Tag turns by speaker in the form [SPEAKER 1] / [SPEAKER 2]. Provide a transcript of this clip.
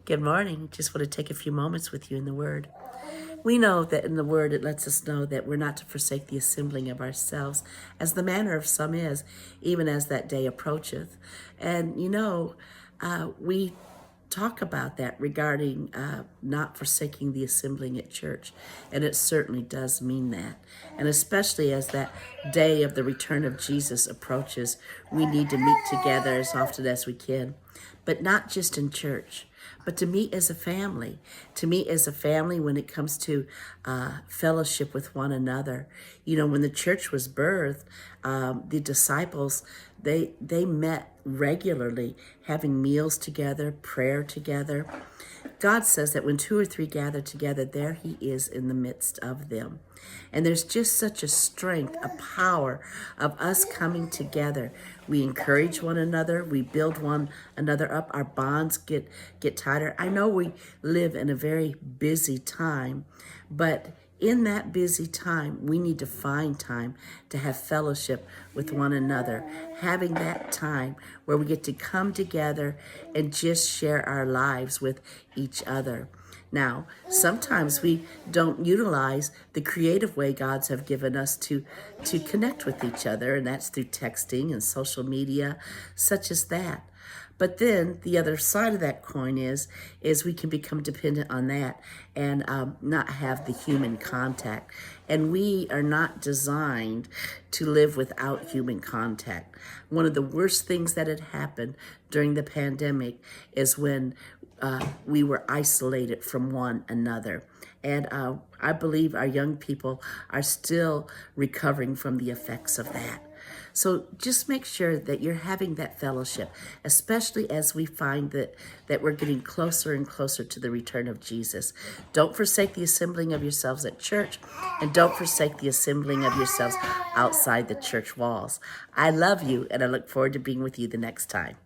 [SPEAKER 1] Good morning. Just want to take a few moments with you in the Word. We know that in the Word it lets us know that we're not to forsake the assembling of ourselves, as the manner of some is, even as that day approacheth. And we talk about that regarding not forsaking the assembling at church. And it certainly does mean that. And especially as that day of the return of Jesus approaches, we need to meet together as often as we can. But not just in church, but to meet as a family, when it comes to fellowship with one another. You know, when the church was birthed, the disciples, they met regularly, having meals together, prayer together. God says that when two or three gather together, there he is in the midst of them. And there's just such a strength, a power of us coming together. We encourage one another. We build one another up. Our bonds get tighter. I know we live in a very busy time, but in that busy time, we need to find time to have fellowship with one another, having that time where we get to come together and just share our lives with each other. Now, sometimes we don't utilize the creative way God's have given us to connect with each other, and that's through texting and social media, such as that. But then the other side of that coin is we can become dependent on that and not have the human contact. And we are not designed to live without human contact. One of the worst things that had happened during the pandemic is when we were isolated from one another. And I believe our young people are still recovering from the effects of that. So just make sure that you're having that fellowship, especially as we find that we're getting closer and closer to the return of Jesus. Don't forsake the assembling of yourselves at church, and don't forsake the assembling of yourselves outside the church walls. I love you, and I look forward to being with you the next time.